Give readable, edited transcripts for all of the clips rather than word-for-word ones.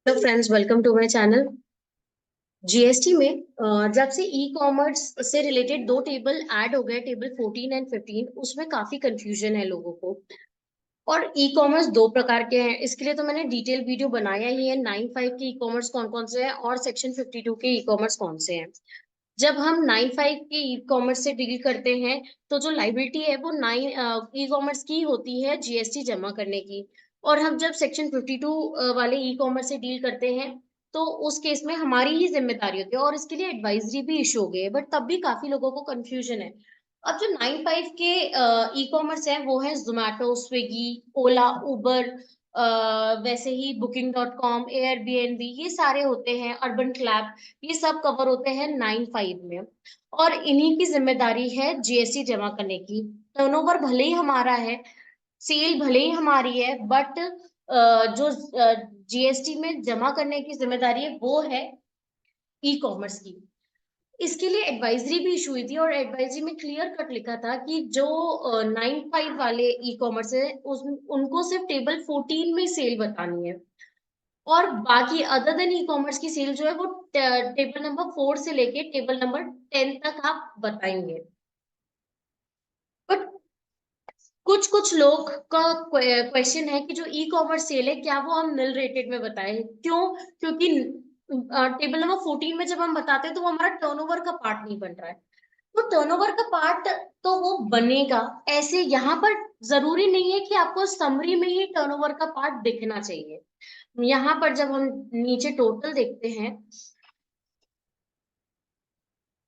Hello friends, welcome to my channel. GST में जब से ई कॉमर्स से रिलेटेड दो टेबल ऐड हो गए, टेबल 14 एंड 15, उसमें काफी कंफ्यूजन है लोगों को। और ई कॉमर्स दो प्रकार के हैं, इसके लिए तो मैंने डिटेल वीडियो बनाया ही है। 95 के ई कॉमर्स कौन कौन से हैं और सेक्शन 52 के ई कॉमर्स कौन से हैं। जब हम 95 के ई कॉमर्स से डील करते हैं तो जो लाइबिलिटी है वो 9 ई कॉमर्स की होती है जीएसटी जमा करने की। और हम जब सेक्शन 52 वाले ई कॉमर्स से डील करते हैं तो उस केस में हमारी ही जिम्मेदारी होती है, और इसके लिए एडवाइजरी भी इशू हो गई है, बट तब भी काफी लोगों को कंफ्यूजन है। अब जो 95 के ई कॉमर्स है वो है जोमेटो, स्विगी, ओला, उबर, वैसे ही Booking.com, एयरबीएनबी, ये सारे होते हैं, अर्बन क्लैब, ये सब कवर होते हैं 95 में। और इन्हीं की जिम्मेदारी है जीएसटी जमा करने की। टर्नओवर भले ही हमारा है, सेल भले ही हमारी है, बट जो जीएसटी में जमा करने की जिम्मेदारी है वो है ई कॉमर्स की। इसके लिए एडवाइजरी भी इशू हुई थी, और एडवाइजरी में क्लियर कट लिखा था कि जो 95 वाले ई कॉमर्स है उनको सिर्फ टेबल 14 में सेल बतानी है, और बाकी अदर देन ई कॉमर्स की सेल जो है वो टेबल नंबर 4 से लेके टेबल नंबर 10 तक आप बताएंगे। बट कुछ कुछ लोग का क्वेश्चन है कि जो ई कॉमर्स सेल है क्या वो हम निल रेटेड में बताएं, क्यों? क्योंकि टेबल नंबर 14 में जब हम बताते हैं तो वो हमारा टर्नओवर का पार्ट नहीं बन रहा है। तो टर्नओवर का पार्ट तो वो बनेगा ऐसे, यहाँ पर जरूरी नहीं है कि आपको समरी में ही टर्नओवर का पार्ट दिखना चाहिए। यहाँ पर जब हम नीचे टोटल देखते हैं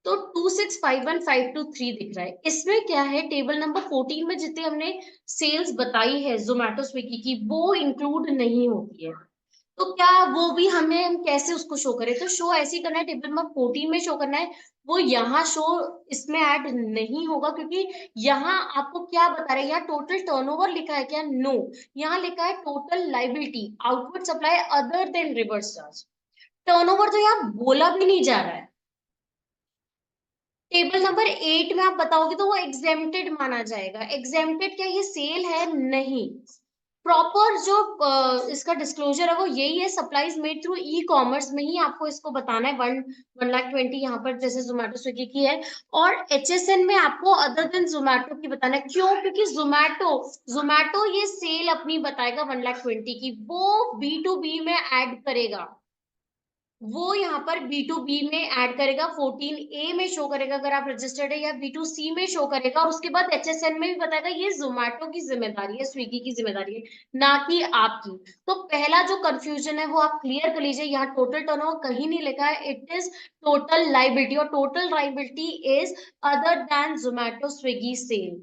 तो 2651,523 दिख रहा है। इसमें क्या है, टेबल नंबर 14 में जितने हमने सेल्स बताई है जोमेटो स्विगी की वो इंक्लूड नहीं होती है। तो क्या वो भी हमें, हम कैसे उसको शो करें? तो शो ऐसे ही करना है, टेबल नंबर 14 में शो करना है। वो यहाँ शो इसमें ऐड नहीं होगा, क्योंकि यहाँ आपको क्या बता रहे हैं, यहाँ टोटल टर्नओवर लिखा है क्या? नो, यहाँ लिखा है total liability outward supply other than reverse charge. Turnover तो यहाँ बोला भी नहीं जा रहा है। टेबल नंबर 8 में आप बताओगे तो वो एग्जेम्प्टेड माना जाएगा। एग्जेम्प्टेड क्या ये सेल है? नहीं। प्रॉपर जो इसका डिस्क्लोजर है वो यही है, supplies made through e commerce में ही आपको इसको बताना है। 1,20,000 यहाँ पर जैसे जोमेटो स्विगी की है। और एचएसएन में आपको अदर देन जोमेटो की बताना है। क्यों? क्योंकि जोमेटो जोमेटो ये सेल अपनी बताएगा 1,20,000 की, वो बी टू बी में ऐड करेगा। वो यहाँ पर बी टू बी में ऐड करेगा, 14A में शो करेगा अगर आप रजिस्टर्ड है, या B2C में शो करेगा, और उसके बाद एचएसएन में भी बताएगा। ये जोमेटो की जिम्मेदारी है, स्विगी की जिम्मेदारी है, ना कि आपकी। तो पहला जो कंफ्यूजन है वो आप क्लियर कर लीजिए। यहाँ टोटल टर्नओवर कहीं नहीं लिखा है, इट इज टोटल लाइबिलिटी, और total liability is other than Zomato Swiggy sale.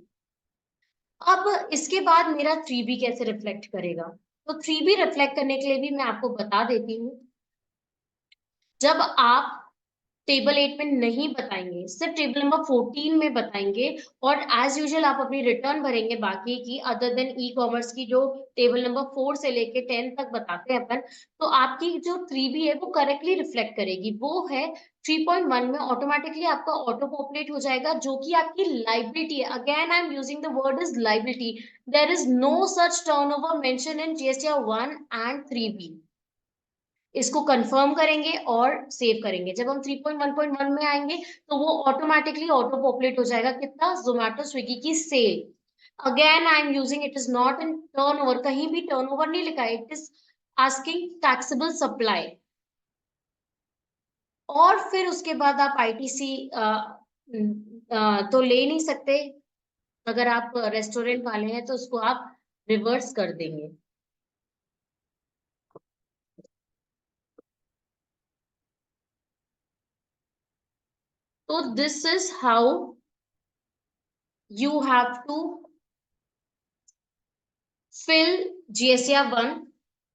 अब इसके बाद मेरा 3B कैसे रिफ्लेक्ट करेगा? तो 3B रिफ्लेक्ट करने के लिए भी मैं आपको बता देती हूँ। जब आप टेबल 8 में नहीं बताएंगे, सिर्फ टेबल नंबर 14 में बताएंगे, और एज यूजुअल आप अपनी रिटर्न भरेंगे बाकी की, अदर देन ई कॉमर्स की जो टेबल नंबर 4 से लेके 10 तक बताते हैं अपन, तो आपकी जो 3B है वो करेक्टली रिफ्लेक्ट करेगी। वो है 3.1 में ऑटोमेटिकली आपका ऑटो पॉपुलेट हो जाएगा, जो कि आपकी लाइबिलिटी है। Again I am using the word is liability. There is no such turnover mention in GST 1 and 3B। इसको कंफर्म करेंगे और सेव करेंगे। जब हम 3.1.1 में आएंगे तो वो ऑटोमेटिकली ऑटो पॉपुलेट हो जाएगा, कितना? जोमेटो स्विगी की sale. Again I am using, it is not in turnover, कहीं भी टर्नओवर नहीं लिखा है, it is asking taxable supply. और फिर उसके बाद आप आईटीसी तो ले नहीं सकते। अगर आप रेस्टोरेंट वाले हैं तो उसको आप रिवर्स कर देंगे। तो this is how you have to fill GSR 1।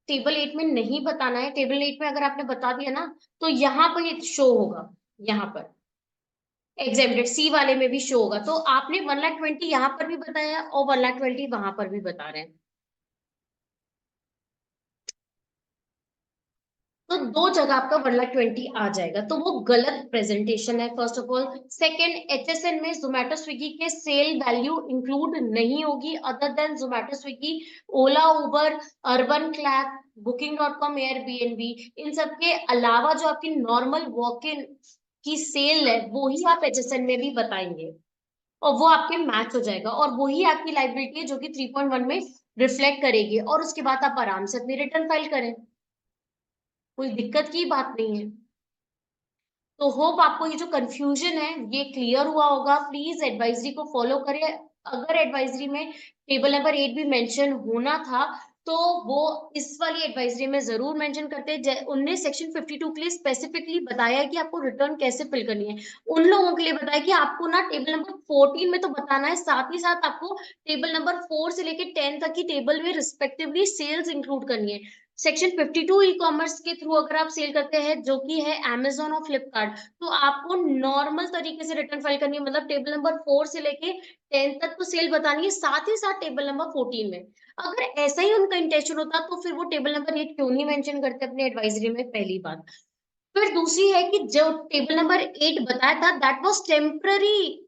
Table 8 में नहीं बताना है, टेबल 8 में अगर आपने बता दिया ना तो यहाँ पर ये शो होगा। यहाँ पर एग्जेम्प्टेड सी वाले में भी शो होगा। तो आपने 1,20,000 यहाँ पर भी बताया और 1,20,000 वहां पर भी बता रहे हैं। तो दो जगह आपका 1,20,000 आ जाएगा, तो वो गलत प्रेजेंटेशन है first of all. Second, HSN में जोमेटो स्विगी के सेल वैल्यू इंक्लूड नहीं होगी अदर देन जोमेटो स्विगी, ओला, उबर, अर्बन क्लैब, Booking.com, एयरबीएनबी, इन सब के अलावा जो आपकी नॉर्मल वॉक इन की सेल है वो ही आप एचएसएन में भी बताएंगे, और वो आपके मैच हो जाएगा, और वही आपकी लाइबिलिटी है जो कि 3.1 में रिफ्लेक्ट करेगी, और उसके बाद आप आराम से अपनी रिटर्न फाइल करें, कोई दिक्कत की बात नहीं है। तो होप आपको ये जो कंफ्यूजन है ये क्लियर हुआ होगा। प्लीज एडवाइजरी को फॉलो करें। अगर एडवाइजरी में टेबल नंबर 8 भी मेंशन होना था तो वो इस वाली एडवाइजरी में जरूर मेंशन करते हैं। उनने सेक्शन 52 के लिए स्पेसिफिकली बताया है कि आपको रिटर्न कैसे फिल करनी है। उन लोगों के लिए बताया कि आपको ना टेबल नंबर 14 में तो बताना है, साथ ही साथ आपको टेबल नंबर 4 से लेके 10 तक की टेबल में रिस्पेक्टिवली सेल्स इंक्लूड करनी है। सेक्शन 52 ई कॉमर्स के थ्रू अगर आप सेल करते हैं जो कि है Amazon और फ्लिपकार्ट, तो आपको नॉर्मल तरीके से रिटर्न फाइल करनी है, मतलब टेबल नंबर 4 से लेके 10 तक तो सेल बतानी है, साथ ही साथ टेबल नंबर 14 में। अगर ऐसा ही उनका इंटेंशन होता तो फिर वो टेबल नंबर 8 क्यों नहीं मेंशन करते अपने एडवाइजरी में, पहली बात। फिर दूसरी है कि जो टेबल नंबर 8 बताया था दैट वाज टेम्पररी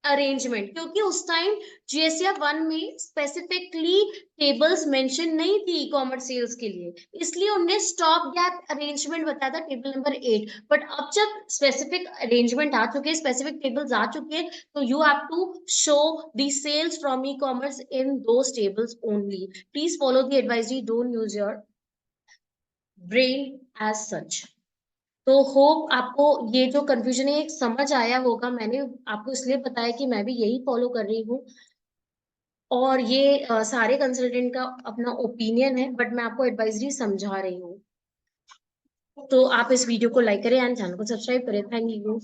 अरेंजमेंट, क्योंकि उस टाइम जीएसएफ 1 में स्पेसिफिकली टेबल्स मेंशन नहीं थी ई कॉमर्स सेल्स के लिए, इसलिए उन्होंने स्टॉप गैप अरेंजमेंट बताया था टेबल नंबर 8। बट अब जब स्पेसिफिक अरेंजमेंट आ चुके हैं, स्पेसिफिक टेबल्स आ चुके हैं, तो you have to show the sales from e commerce in those tables only. Please follow the advisory, don't use your brain as such. तो होप आपको ये जो कंफ्यूजन है एक समझ आया होगा। मैंने आपको इसलिए बताया कि मैं भी यही फॉलो कर रही हूँ, और ये सारे कंसल्टेंट का अपना ओपिनियन है, बट मैं आपको एडवाइजरी समझा रही हूँ। तो आप इस वीडियो को लाइक करें एंड चैनल को सब्सक्राइब करें। Thank you.